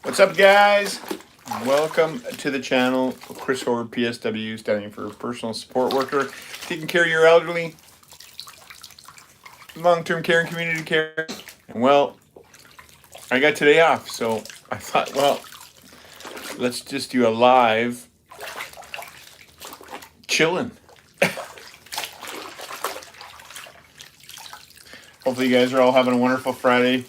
What's up, guys? Welcome to the channel. Chrishoard, PSW, standing for Personal Support Worker, taking care of your elderly, long-term care and community care. And well, I got today off, so I thought, well, let's just do a live chilling. Hopefully you guys are all having a wonderful Friday.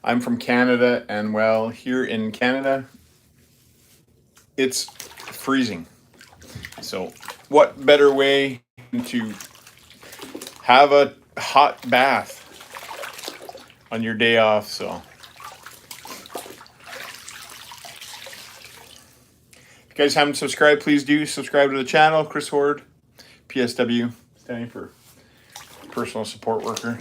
I'm from Canada, and well, here in Canada, it's freezing. So what better way to have a hot bath on your day off? So if you guys haven't subscribed, please do subscribe to the channel. Chrishoard, PSW, standing for Personal Support Worker.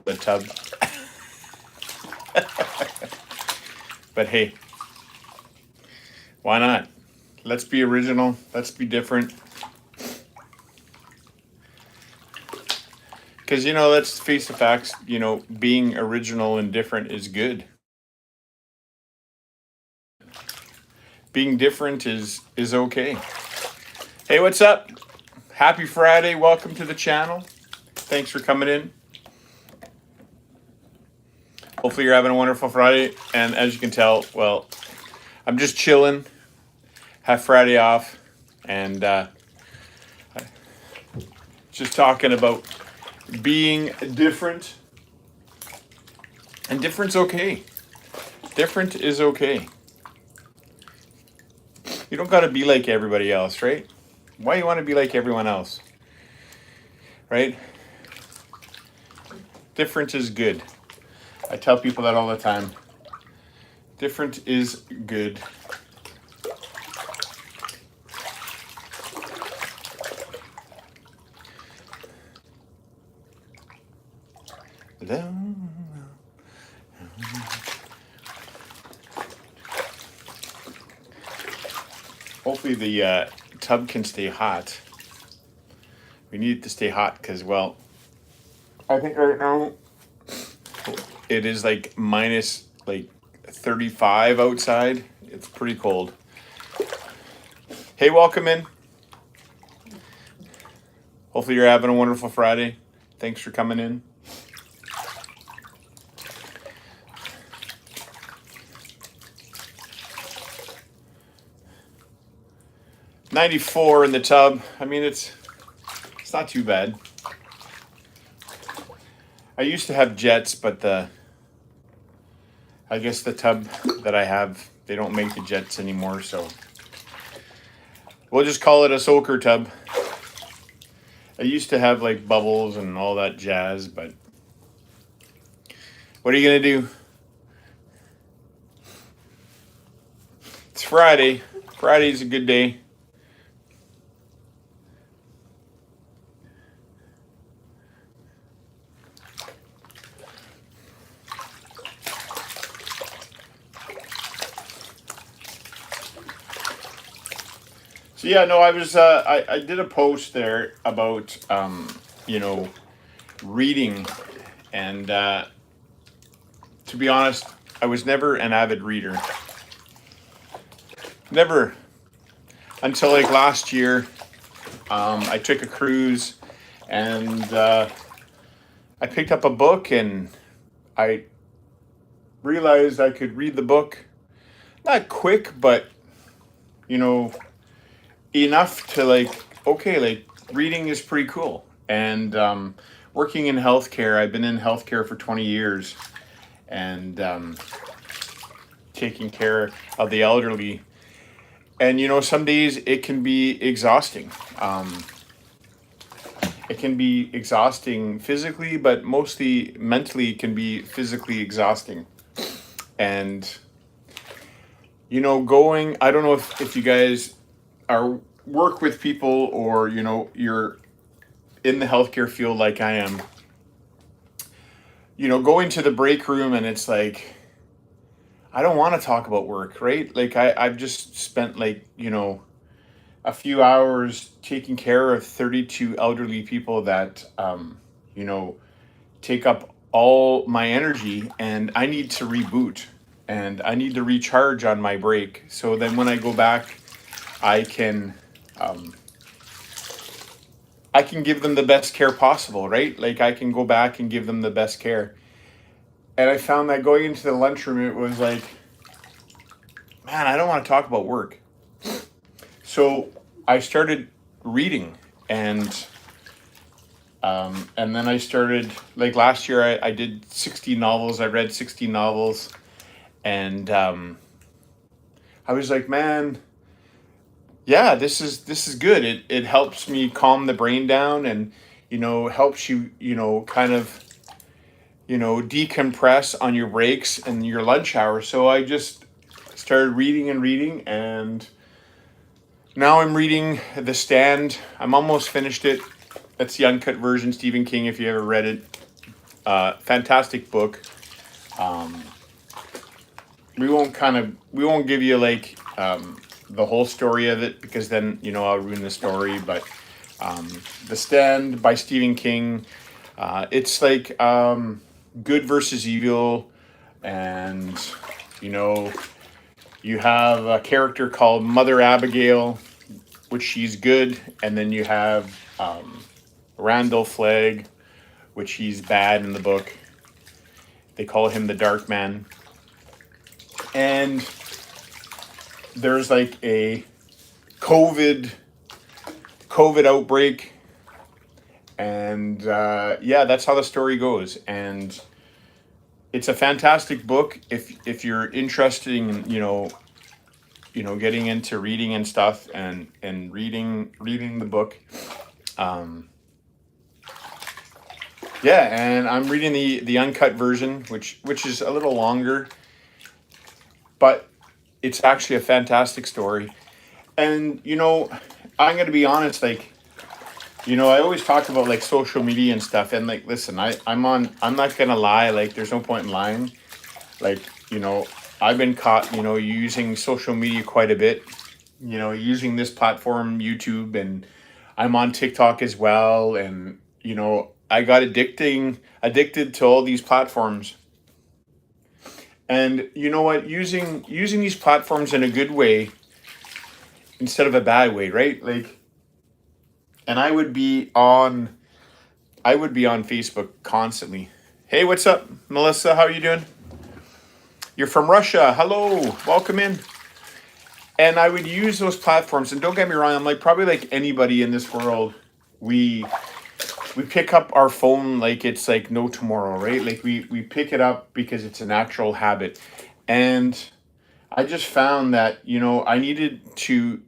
The tub. But hey, why not? Let's be original. Let's be different. Because, let's face the facts, being original and different is good. Being different is okay. Hey, what's up? Happy Friday. Welcome to the channel. Thanks for coming in. Hopefully you're having a wonderful Friday. And as you can tell, well, I'm just chilling. Have Friday off. And just talking about being different. And different's okay. Different is okay. You don't got to be like everybody else, right? Why you want to be like everyone else? Right? Different is good. I tell people that all the time. Different is good. Hopefully the tub can stay hot. We need it to stay hot because, well, I think right now it is minus 35 outside. It's pretty cold. Hey, welcome in. Hopefully you're having a wonderful Friday. Thanks for coming in. $94 in the tub. I mean, it's not too bad. I used to have jets, but I guess the tub that I have, they don't make the jets anymore, so we'll just call it a soaker tub. I used to have bubbles and all that jazz, but what are you gonna do? It's Friday. Friday's a good day. So yeah, no, I was I did a post there about reading, and to be honest, I was never an avid reader. Never until last year. I took a cruise, and I picked up a book, and I realized I could read the book, not quick, but enough to okay, reading is pretty cool. And working in healthcare, I've been in healthcare for 20 years, and taking care of the elderly. And some days it can be exhausting. It can be exhausting physically, but mostly mentally it can be physically exhausting. And I don't know if you guys are work with people, or you're in the healthcare field like I am. Going to the break room, and it's I don't want to talk about work, right? Like I've just spent like, a few hours taking care of 32 elderly people that, you know, take up all my energy, and I need to reboot and I need to recharge on my break. So then when I go back, I can, um, I can give them the best care possible, right? Like I can go back and give them the best care. And I found that going into the lunchroom, it was like, man, I don't want to talk about work. So I started reading, and then I started, like last year, I did 60 novels. I read 60 novels, and I was like, man, yeah, this is good. It helps me calm the brain down, and helps you, kind of, decompress on your breaks and your lunch hour. So I just started reading and reading, and now I'm reading The Stand. I'm almost finished it. That's the uncut version, Stephen King, if you ever read it. Fantastic book. Um, we won't give you like the whole story of it, because then I'll ruin the story. But um, The Stand by Stephen King. It's like good versus evil, and you know you have a character called Mother Abigail, which she's good, and then you have Randall Flagg, which he's bad in the book. They call him the Dark Man. And there's like a COVID outbreak, and yeah, that's how the story goes. And it's a fantastic book if you're interested in getting into reading and stuff, and reading the book. Um, yeah, and I'm reading the uncut version, which is a little longer, but it's actually a fantastic story. And I'm gonna be honest, like I always talk about like social media and stuff, and like, listen, I'm not gonna lie, like there's no point in lying. Like, I've been caught, using social media quite a bit, using this platform, YouTube, and I'm on TikTok as well. And, I got addicted to all these platforms. And you know what? Using these platforms in a good way instead of a bad way, right? Like, and I would be on Facebook constantly. Hey, what's up, Melissa? How are you doing? You're from Russia. Hello, welcome in. And I would use those platforms. And don't get me wrong, I'm like probably like anybody in this world. We pick up our phone like it's like no tomorrow, right? Like we pick it up because it's a natural habit. And I just found that, I needed to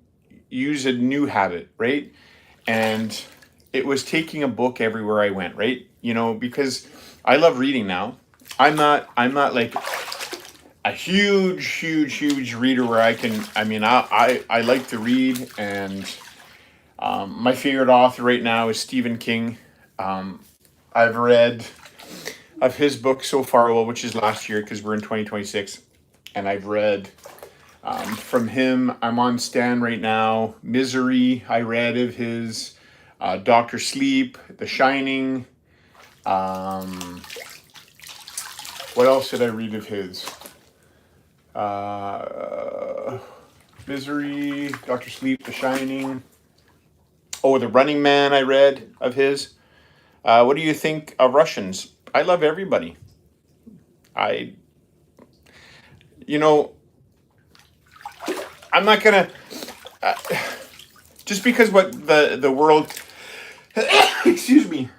use a new habit, right? And it was taking a book everywhere I went, right? Because I love reading now. I'm not like a huge reader where I like to read. And my favorite author right now is Stephen King. I've read of his book so far, well, which is last year, because we're in 2026, and I've read from him. I'm on Stan right now. Misery, I read of his. Doctor Sleep, The Shining. Um, what else did I read of his? Misery, Doctor Sleep, The Shining. Oh, The Running Man, I read of his. What do you think of Russians? I love everybody. I, you know, I'm not gonna uh, just because what the world, excuse me,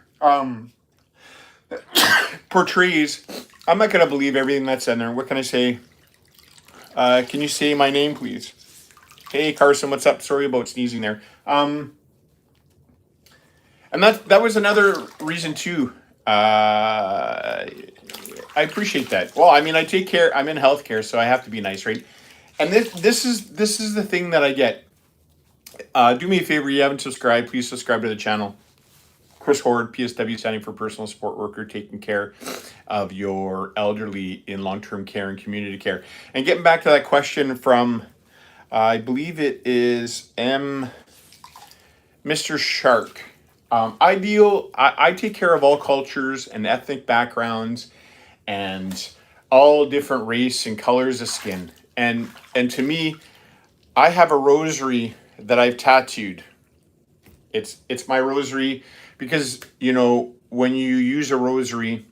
portrays. I'm not gonna believe everything that's in there. What can I say? Can you say my name, please? Hey, Carson, what's up? Sorry about sneezing there. And that was another reason too. I appreciate that. Well, I mean, I take care. I'm in healthcare, so I have to be nice, right? And this is the thing that I get. Do me a favor. You haven't subscribed, please subscribe to the channel. Chrishoard, PSW, standing for personal support worker, taking care of your elderly in long-term care and community care. And getting back to that question from, I believe it is Mr. Shark. I take care of all cultures and ethnic backgrounds and all different race and colors of skin. And to me, I have a rosary that I've tattooed. It's my rosary because, when you use a rosary,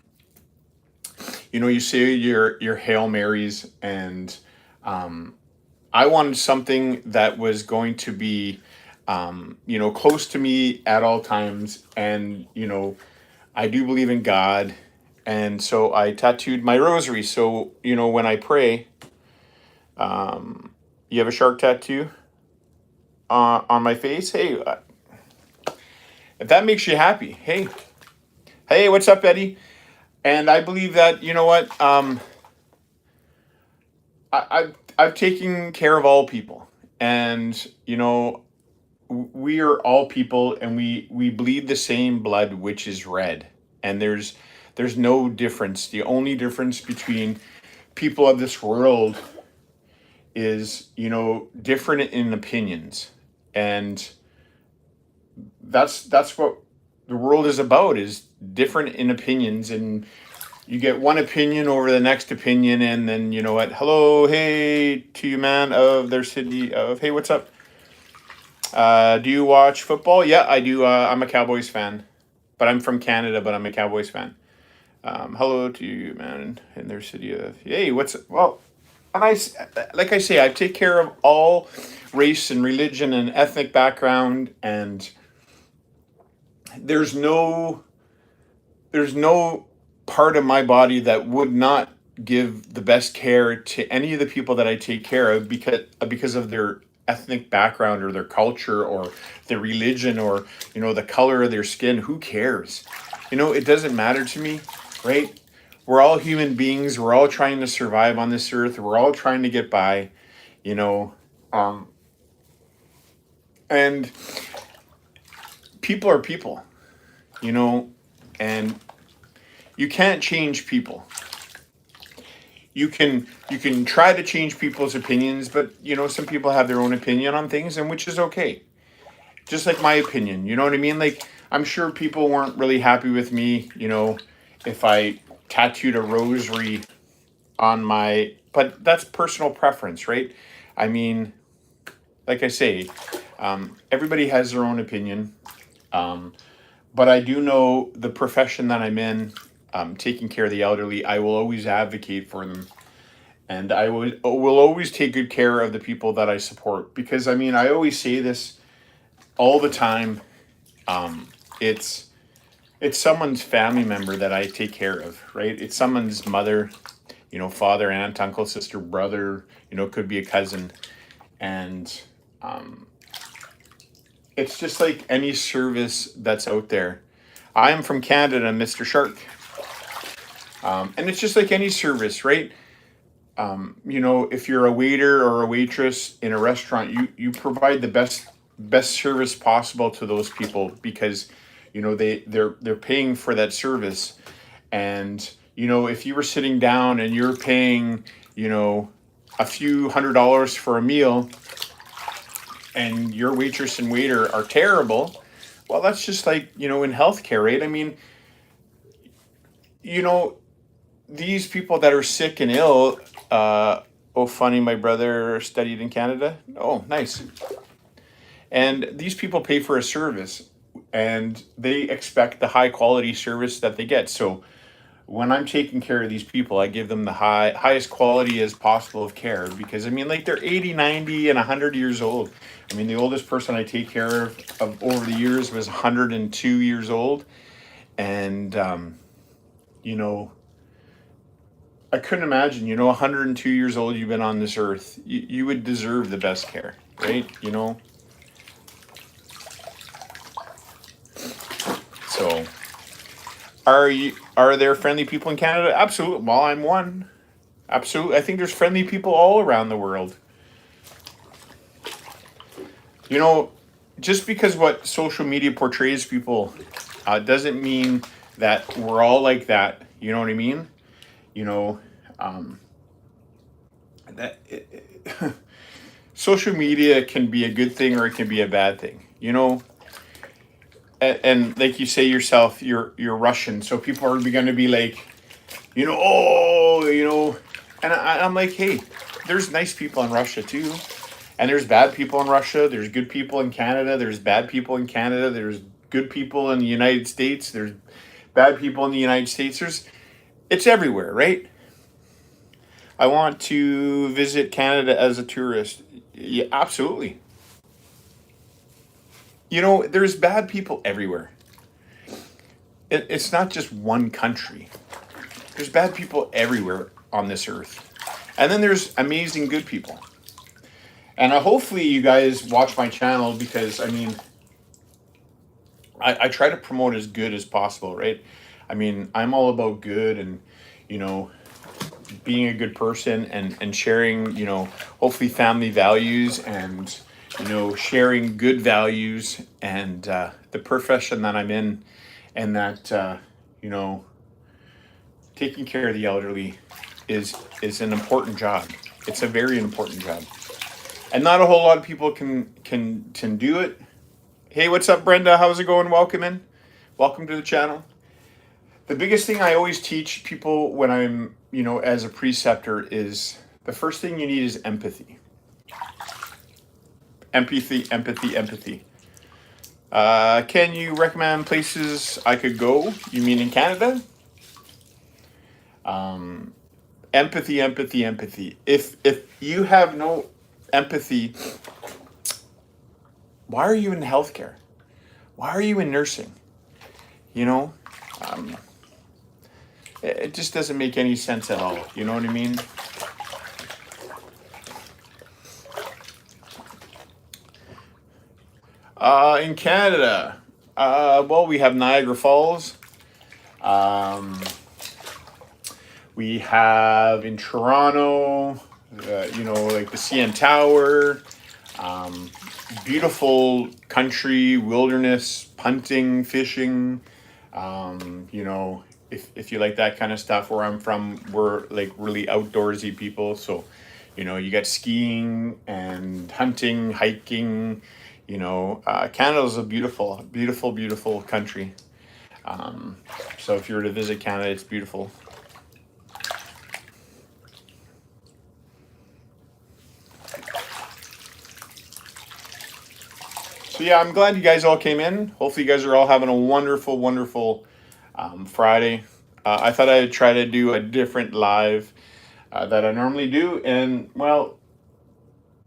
you say your Hail Marys, and I wanted something that was going to be close to me at all times. And, I do believe in God. And so I tattooed my rosary. So, when I pray, you have a shark tattoo on my face. Hey, if that makes you happy, hey, what's up, Eddie? And I believe that, you know what, I've taken care of all people, and we are all people, and we bleed the same blood, which is red. And there's no difference. The only difference between people of this world is, different in opinions. And that's what the world is about, is different in opinions. And you get one opinion over the next opinion, and then, hello, hey to you, man, of their city of, hey, what's up? Do you watch football? Yeah, I do. I'm a Cowboys fan, but I'm from Canada, but I'm a Cowboys fan. Hello to you, man, in their city of, hey, and like I say, I take care of all race and religion and ethnic background, and there's no part of my body that would not give the best care to any of the people that I take care of because of their ethnic background or their culture or their religion or the color of their skin. Who cares? It doesn't matter to me, right? We're all human beings. We're all trying to survive on this earth. We're all trying to get by, and people are people, and you can't change people. You can try to change people's opinions, but some people have their own opinion on things, and which is okay. Just like my opinion, you know what I mean? Like, I'm sure people weren't really happy with me, if I tattooed a rosary on but that's personal preference, right? I mean, like I say, everybody has their own opinion. But I do know the profession that I'm in, taking care of the elderly. I will always advocate for them, and I will always take good care of the people that I support, because I always say this all the time. It's someone's family member that I take care of, right? It's someone's mother, father, aunt, uncle, sister, brother, could be a cousin. And it's just like any service that's out there. I am from Canada, Mr. Shark. And it's just like any service, right? If you're a waiter or a waitress in a restaurant, you provide the best service possible to those people, because they're paying for that service. And if you were sitting down and you're paying a few $100s for a meal, and your waitress and waiter are terrible, well, that's just like in healthcare, right? These people that are sick and ill, funny, my brother studied in Canada. Oh, nice. And these people pay for a service, and they expect the high quality service that they get. So when I'm taking care of these people, I give them the highest quality as possible of care, because they're 80, 90, and 100 years old. The oldest person I take care of over the years was 102 years old. And I couldn't imagine, 102 years old, you've been on this earth. You would deserve the best care, right? So, are there friendly people in Canada? Absolutely. Well, I'm one. Absolutely. I think there's friendly people all around the world. Just because what social media portrays people, It doesn't mean that we're all like that. You know what I mean? You know, um, that social media can be a good thing or it can be a bad thing. You know, and like you say yourself, you're Russian, so people are going to be like, oh, and I'm like, hey, there's nice people in Russia too, and there's bad people in Russia. There's good people in Canada. There's bad people in Canada. There's good people in the United States. There's bad people in the United States. It's everywhere, right? I want to visit Canada as a tourist. Yeah, absolutely. There's bad people everywhere. It's not just one country. There's bad people everywhere on this earth. And then there's amazing good people. And hopefully you guys watch my channel because, I try to promote as good as possible, right? I'm all about good and, you know, being a good person and sharing, hopefully family values and, sharing good values and the profession that I'm in and that, you know, taking care of the elderly is an important job. It's a very important job. And not a whole lot of people can do it. Hey, what's up, Brenda? How's it going? Welcome in. Welcome to the channel. The biggest thing I always teach people when I'm, as a preceptor is the first thing you need is empathy. Empathy. Can you recommend places I could go? You mean in Canada? Empathy. If you have no empathy, why are you in healthcare? Why are you in nursing? It just doesn't make any sense at all. You know what I mean? In Canada, well, we have Niagara Falls. We have in Toronto, like the CN Tower. Beautiful country, wilderness, hunting, fishing. If you like that kind of stuff, where I'm from, we're like really outdoorsy people. So, you got skiing and hunting, hiking. Canada's a beautiful, beautiful, beautiful country. So if you were to visit Canada, it's beautiful. So yeah, I'm glad you guys all came in. Hopefully you guys are all having a wonderful, wonderful Friday. I thought I'd try to do a different live that I normally do. And well,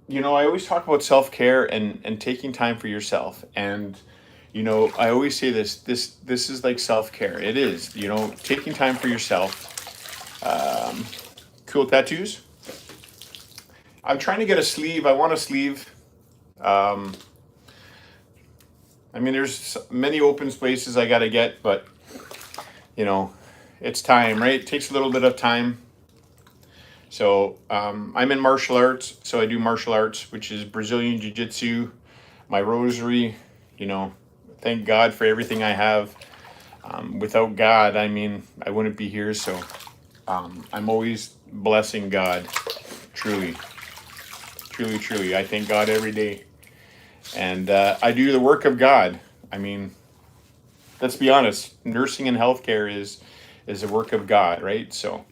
I always talk about self-care and taking time for yourself. And, I always say this is like self-care. It is, taking time for yourself. Cool tattoos. I'm trying to get a sleeve. I want a sleeve. There's many open spaces I got to get, but, it's time, right? It takes a little bit of time. So I'm in martial arts, so I do martial arts, which is Brazilian Jiu-Jitsu, my rosary, thank God for everything I have. Without God, I wouldn't be here, so I'm always blessing God, truly. I thank God every day. And I do the work of God. Let's be honest, nursing and healthcare is a work of God, right? So.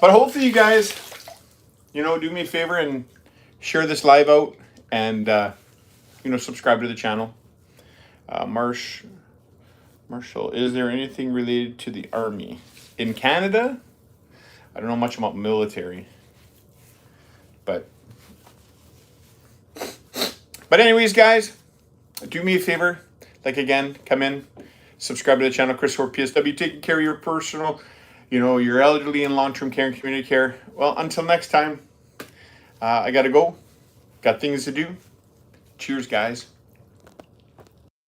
But hopefully you guys, do me a favor and share this live out and, subscribe to the channel. Marshall, is there anything related to the Army? In Canada, I don't know much about military. But anyways, guys, do me a favor. Again, come in, subscribe to the channel, Chrishoard PSW, taking care of your personal, your elderly and long-term care and community care. Well, until next time, I got to go. Got things to do. Cheers, guys.